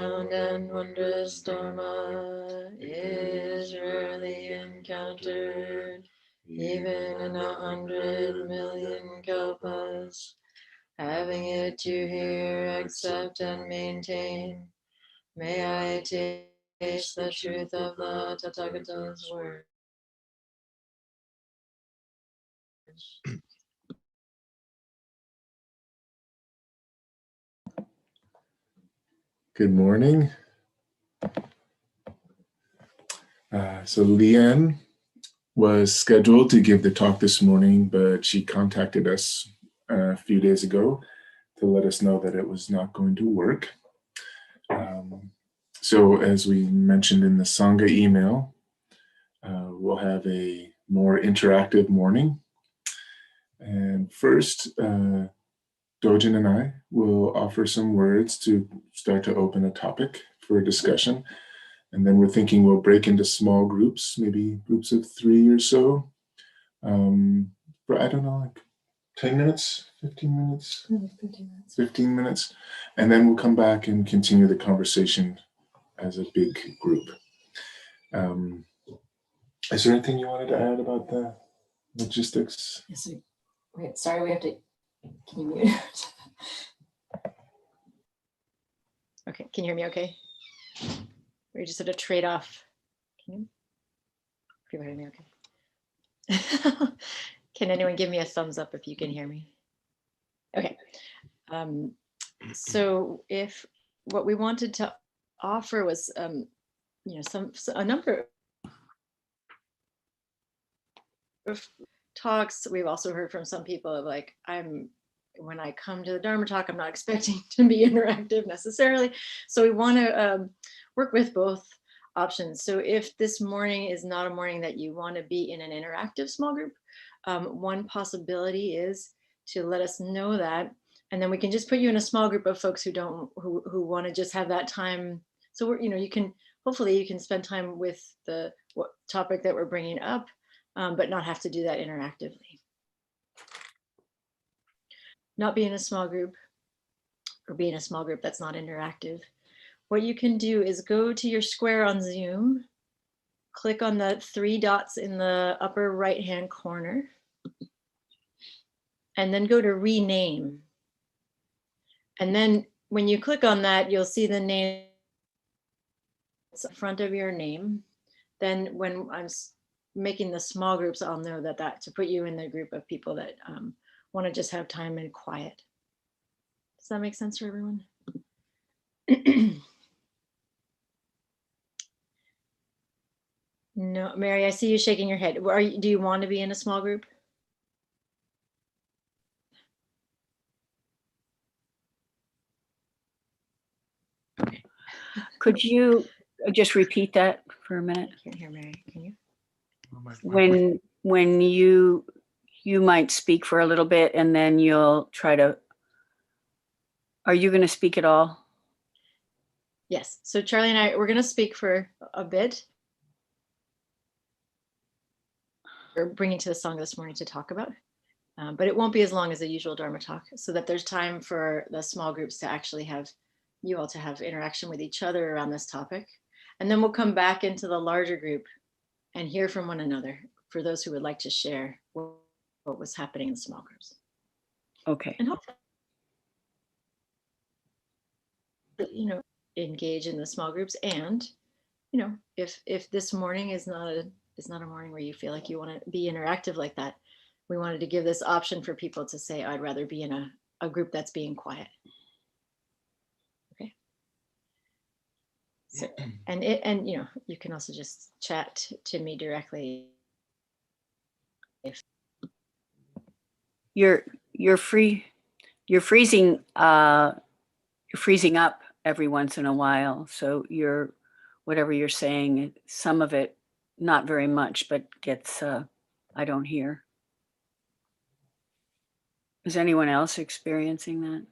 and wondrous Dharma is rarely encountered, even in 100 million kalpas. Having it to hear, accept, and maintain, may I taste the truth of the Tathagata's words. Good morning. So Leanne was scheduled to give the talk this morning, but she contacted us a few days ago to let us know that it was not going to work. So as we mentioned in the Sangha email, we'll have a more interactive morning. And first, Dojin and I will offer some words to start to open a topic for a discussion. And then we're thinking we'll break into small groups, maybe groups of 3 or so, for, I don't know, like 10 minutes, 15 minutes? 15 minutes. 15 minutes. And then we'll come back and continue the conversation as a big group. Is there anything you wanted to add about the logistics? Yes, wait, sorry, we have to, can you mute? Okay, can you hear me okay? We just had to trade off. Can people hear me okay? Can anyone give me a thumbs up if you can hear me? Okay. So if what we wanted to offer was, a number of talks. We've also heard from some people of like, when I come to the Dharma talk, I'm not expecting to be interactive necessarily. So we want to work with both options. So if this morning is not a morning that you want to be in an interactive small group, one possibility is to let us know that, and then we can just put you in a small group of folks who want to just have that time. So hopefully you can spend time with the topic that we're bringing up, but not have to do that interactively. Not be in a small group, or be in a small group that's not interactive. What you can do is go to your square on Zoom, click on the 3 dots in the upper right-hand corner, and then go to rename. And then when you click on that, you'll see the name in front of your name. Then when I'm making the small groups, I'll know that to put you in the group of people that want to just have time and quiet. Does that make sense for everyone? No, Mary, I see you shaking your head. Do you want to be in a small group? Could you just repeat that for a minute? I can't hear Mary. Can you? When you might speak for a little bit and then you'll try to, are you going to speak at all? Yes. So Charlie and I, we're going to speak for a bit. We're bringing to the Sangha this morning to talk about, but it won't be as long as the usual Dharma talk, so that there's time for the small groups to actually have you all to have interaction with each other around this topic. And then we'll come back into the larger group and hear from one another for those who would like to share what was happening in the small groups. Okay. And hopefully, engage in the small groups. And, if this morning is not a morning where you feel like you want to be interactive like that, we wanted to give this option for people to say, I'd rather be in a group that's being quiet. Okay. So, and you can also just chat to me directly. If you're freezing up every once in a while. So whatever you're saying, some of it, not very much, but gets, I don't hear. Is anyone else experiencing that?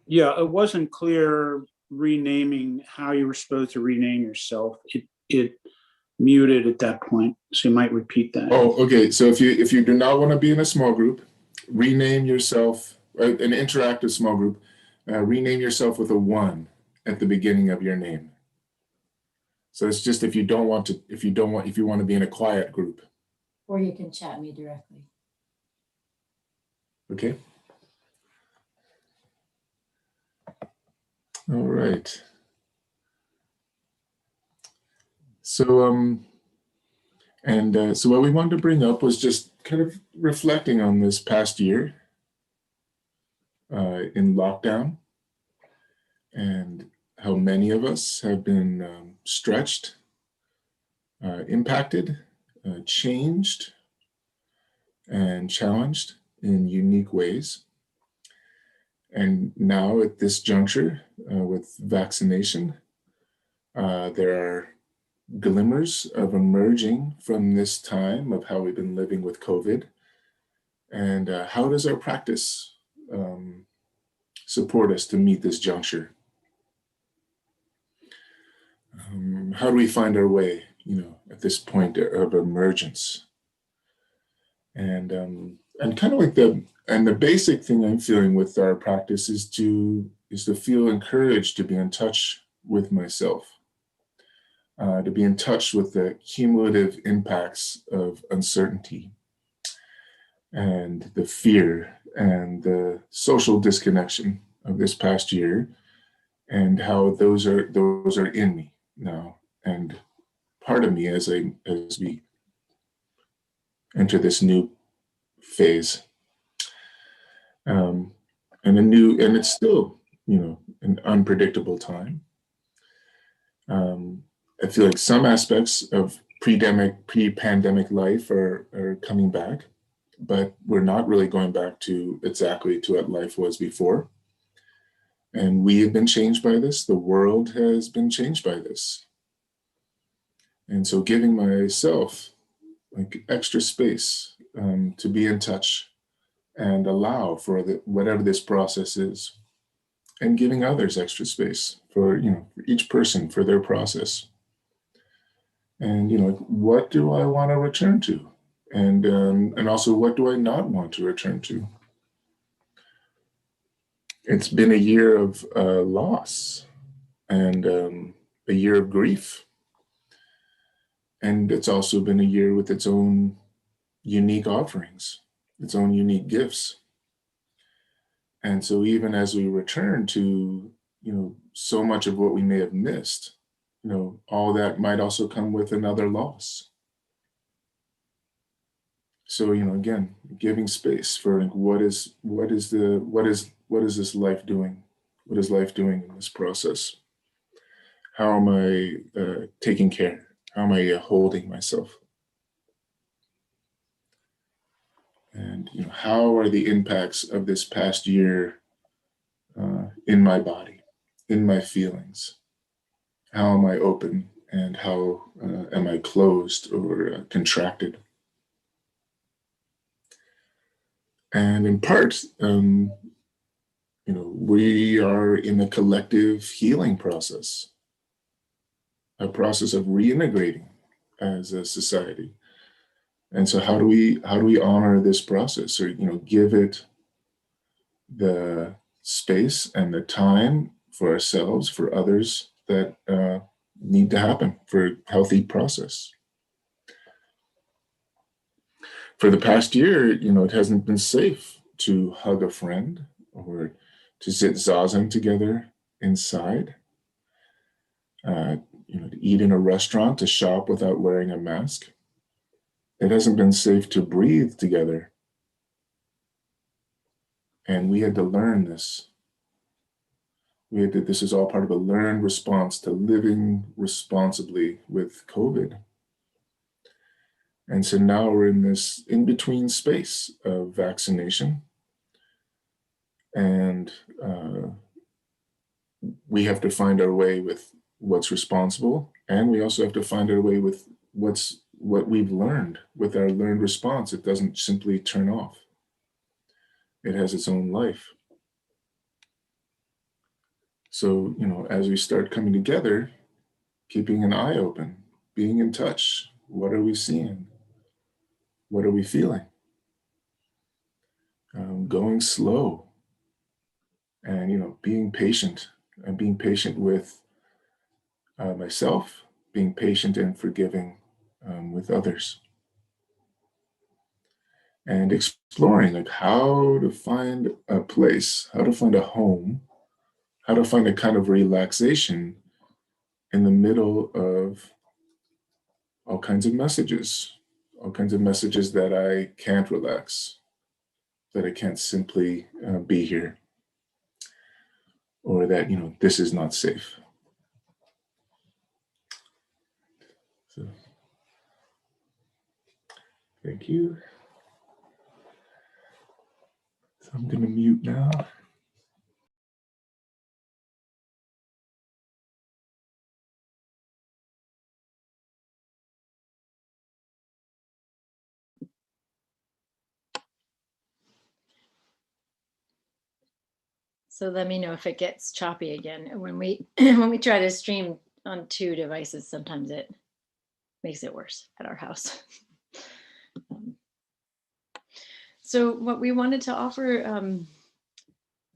Yeah, it wasn't clear renaming how you were supposed to rename yourself. It muted at that point, so you might repeat that. Oh, okay. So if you do not want to be in a small group, rename yourself, an interactive small group, rename yourself with a 1 at the beginning of your name. So it's just if you want to be in a quiet group. Or you can chat me directly. Okay. All right. So so what we wanted to bring up was just kind of reflecting on this past year in lockdown, and how many of us have been stretched, impacted, changed, and challenged in unique ways. And now at this juncture with vaccination, there are glimmers of emerging from this time of how we've been living with COVID, and how does our practice support us to meet this juncture? How do we find our way, at this point of emergence? And kind of like the basic thing I'm feeling with our practice is to feel encouraged to be in touch with myself. To be in touch with the cumulative impacts of uncertainty and the fear and the social disconnection of this past year, and how those are in me now and part of me as we enter this new phase, and it's still an unpredictable time. I feel like some aspects of pre-pandemic life are coming back, but we're not really going back to exactly to what life was before. And we have been changed by this. The world has been changed by this. And so giving myself like extra space to be in touch and allow for whatever this process is, and giving others extra space for each person for their process. And what do I want to return to, and also what do I not want to return to? It's been a year of loss and a year of grief, and it's also been a year with its own unique offerings, its own unique gifts. And so even as we return to so much of what we may have missed, all that might also come with another loss. So again, giving space for what is this life doing? What is life doing in this process? How am I taking care? How am I holding myself? And how are the impacts of this past year in my body, in my feelings? How am I open, and how am I closed or contracted? And in part, we are in a collective healing process, a process of reintegrating as a society. And so how do we honor this process, or give it the space and the time for ourselves, for others that need to happen for a healthy process? For the past year, it hasn't been safe to hug a friend or to sit zazen together inside, to eat in a restaurant, to shop without wearing a mask. It hasn't been safe to breathe together. And we had to learn this. This is all part of a learned response to living responsibly with COVID. And so now we're in this in-between space of vaccination. And we have to find our way with what's responsible. And we also have to find our way with what we've learned with our learned response. It doesn't simply turn off. It has its own life. So, as we start coming together, keeping an eye open, being in touch. What are we seeing? What are we feeling? going slow, and being patient, and being patient with myself, being patient and forgiving with others, and exploring like how to find a place, how to find a home, how to find a kind of relaxation in the middle of all kinds of messages, all kinds of messages that I can't relax, that I can't simply be here, or that, this is not safe. So, thank you. So I'm going to mute now. So let me know if it gets choppy again. When we when we try to stream on 2 devices, sometimes it makes it worse at our house. So what we wanted to offer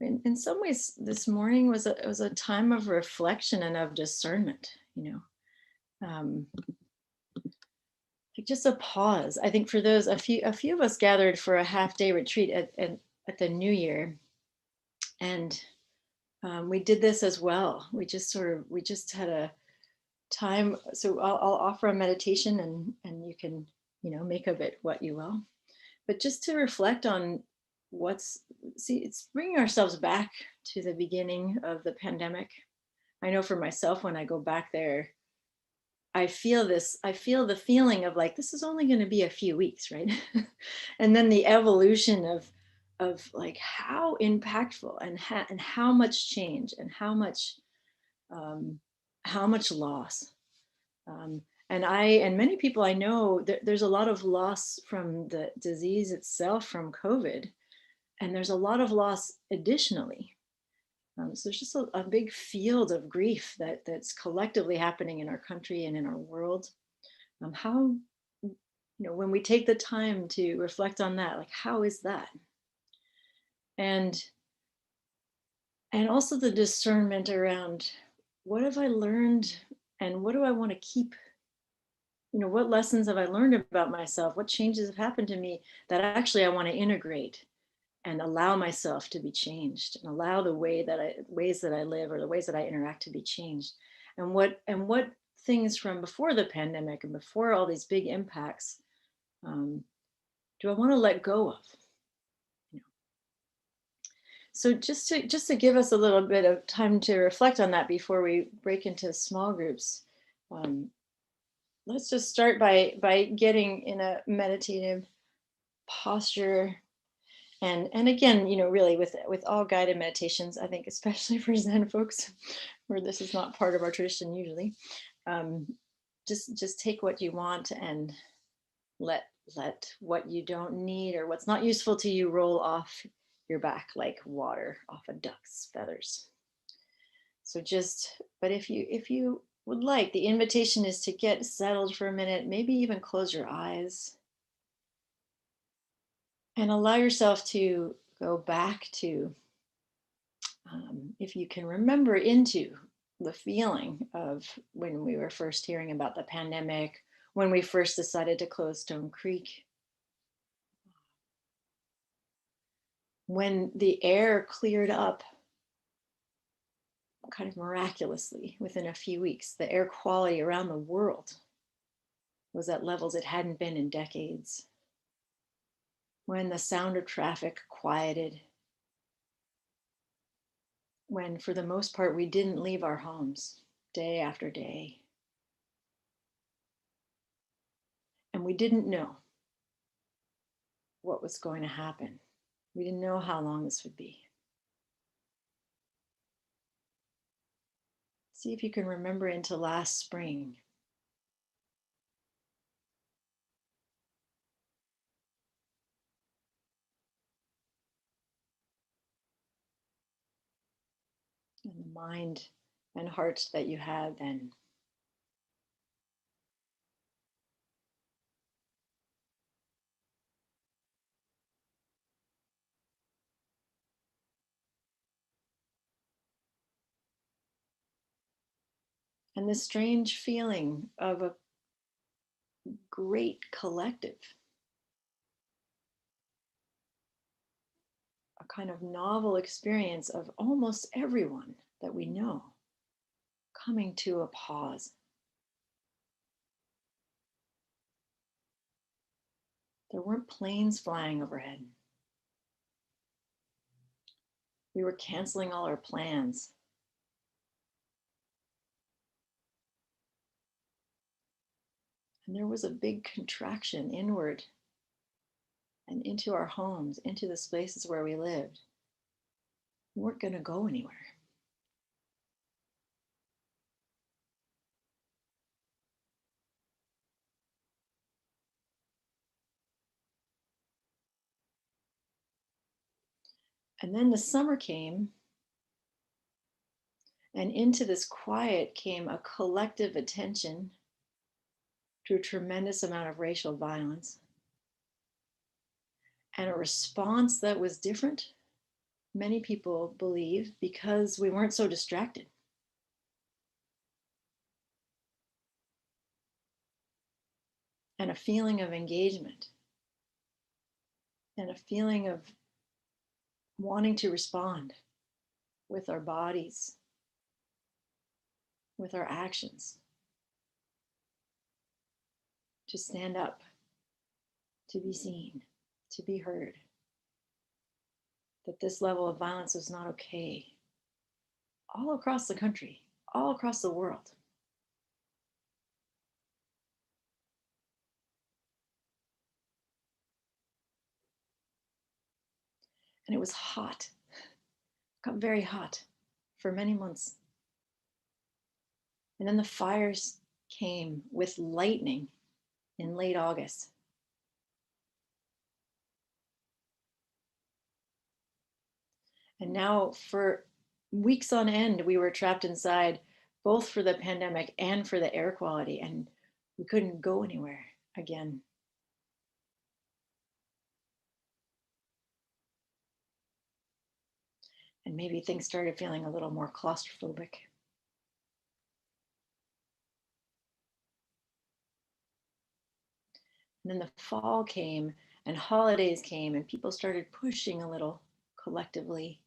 in some ways this morning was a time of reflection and of discernment, like just a pause. I think for those, a few of us gathered for a half-day retreat at the New Year, and we did this as well. We just had a time. So I'll offer a meditation, and you can make of it what you will. But just to reflect on it's bringing ourselves back to the beginning of the pandemic. I know for myself, when I go back there, I feel the feeling of like, this is only going to be a few weeks, right? And then the evolution of like how impactful and how much change and how much loss. And many people I know, there's a lot of loss from the disease itself, from COVID, and there's a lot of loss additionally. So there's just a big field of grief that's collectively happening in our country and in our world. How, when we take the time to reflect on that, like, how is that? And also the discernment around, what have I learned and what do I want to keep? What lessons have I learned about myself? What changes have happened to me that actually I want to integrate and allow myself to be changed, and allow the ways that I live or the ways that I interact to be changed? And what things from before the pandemic and before all these big impacts do I want to let go of? So just to give us a little bit of time to reflect on that before we break into small groups, let's just start by getting in a meditative posture. And again, really with all guided meditations, I think especially for Zen folks, where this is not part of our tradition usually, just take what you want and let what you don't need or what's not useful to you roll off your back like water off a duck's feathers. So but if you would like, the invitation is to get settled for a minute, maybe even close your eyes and allow yourself to go back to, if you can remember, into the feeling of when we were first hearing about the pandemic, when we first decided to close Stone Creek, when the air cleared up kind of miraculously within a few weeks. The air quality around the world was at levels it hadn't been in decades. When the sound of traffic quieted, when for the most part we didn't leave our homes day after day, and we didn't know what was going to happen. We didn't know how long this would be. See if you can remember into last spring. And the mind and heart that you had then. And this strange feeling of a great collective, a kind of novel experience of almost everyone that we know coming to a pause. There weren't planes flying overhead. We were canceling all our plans. And there was a big contraction inward and into our homes, into the spaces where we lived. We weren't going to go anywhere. And then the summer came, and into this quiet came a collective attention to a tremendous amount of racial violence and a response that was different, many people believe, because we weren't so distracted. And a feeling of engagement and a feeling of wanting to respond with our bodies, with our actions, to stand up, to be seen, to be heard, that this level of violence is not okay, all across the country, all across the world. And it was hot, got very hot for many months. And then the fires came with lightning in late August. And now for weeks on end, we were trapped inside, both for the pandemic and for the air quality, and we couldn't go anywhere again. And maybe things started feeling a little more claustrophobic. And then the fall came and holidays came and people started pushing a little collectively.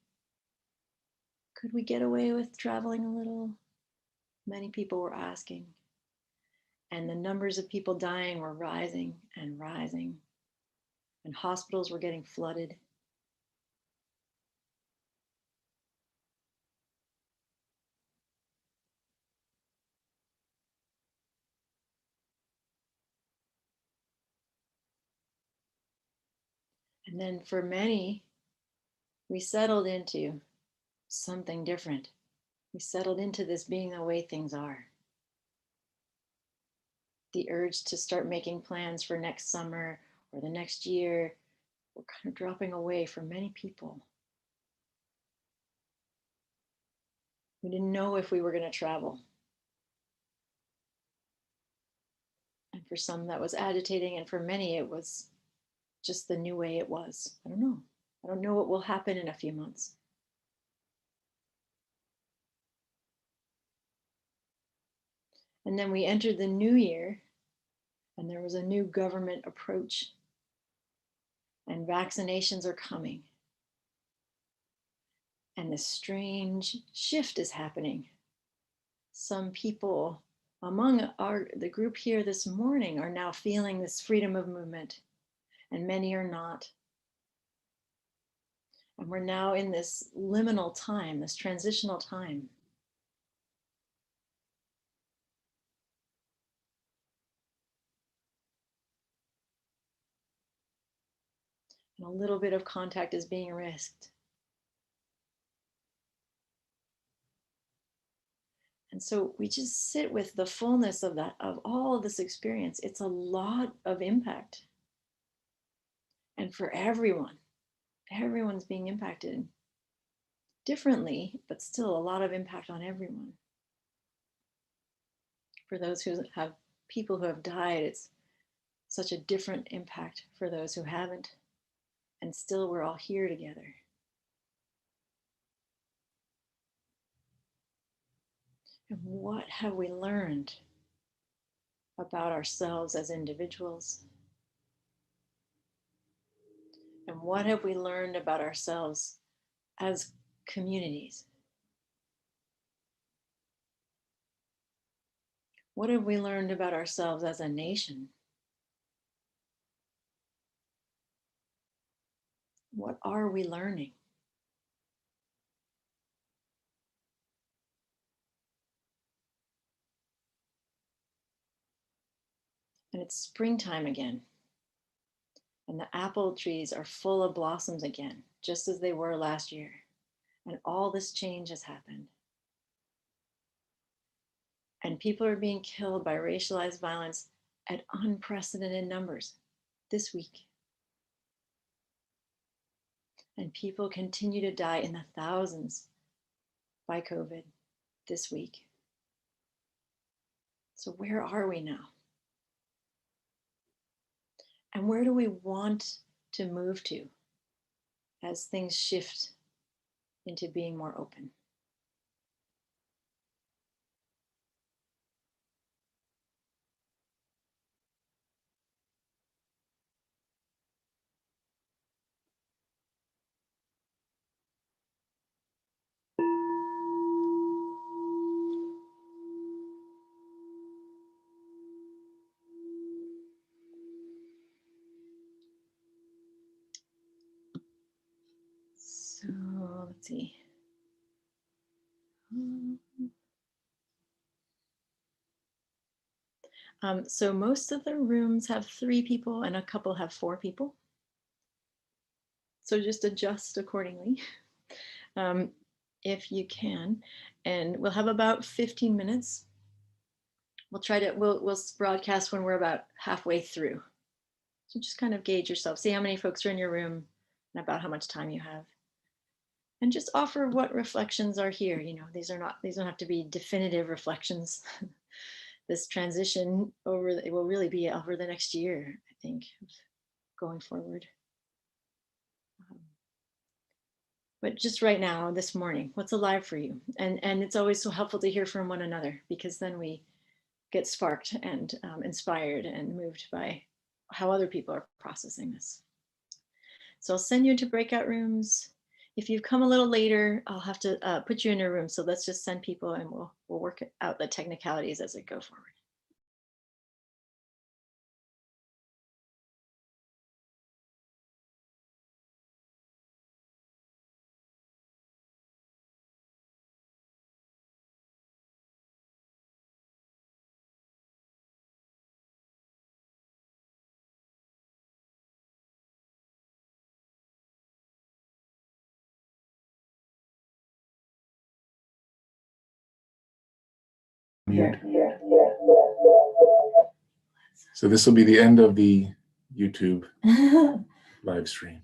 Could we get away with traveling a little? Many people were asking. And the numbers of people dying were rising and rising. And hospitals were getting flooded. And then for many, we settled into something different. We settled into this being the way things are. The urge to start making plans for next summer or the next year were kind of dropping away for many people. We didn't know if we were going to travel. And for some, that was agitating. And for many, it was just the new way it was. I don't know. I don't know what will happen in a few months. And then we entered the new year, and there was a new government approach, and vaccinations are coming. And this strange shift is happening. Some people among the group here this morning are now feeling this freedom of movement, and many are not. And we're now in this liminal time, this transitional time. And a little bit of contact is being risked. And so we just sit with the fullness of that, of all of this experience. It's a lot of impact. And for everyone, everyone's being impacted differently, but still a lot of impact on everyone. For those who have people who have died, it's such a different impact for those who haven't. And still we're all here together. And what have we learned about ourselves as individuals? And what have we learned about ourselves as communities? What have we learned about ourselves as a nation? What are we learning? And it's springtime again. And the apple trees are full of blossoms again, just as they were last year. And all this change has happened. And people are being killed by racialized violence at unprecedented numbers this week. And people continue to die in the thousands by COVID this week. So where are we now? And where do we want to move to as things shift into being more open? So let's see. So most of the rooms have 3 people and a couple have 4 people. So just adjust accordingly if you can. And we'll have about 15 minutes. We'll broadcast when we're about halfway through. So just kind of gauge yourself, see how many folks are in your room and about how much time you have. And just offer what reflections are here. You know, these don't have to be definitive reflections. This transition it will really be over the next year, I think, going forward. But just right now, this morning, what's alive for you? And it's always so helpful to hear from one another, because then we get sparked and inspired and moved by how other people are processing this. So I'll send you into breakout rooms. If you've come a little later, I'll have to put you in a room. So let's just send people and we'll work out the technicalities as we go forward. So this will be the end of the YouTube live stream.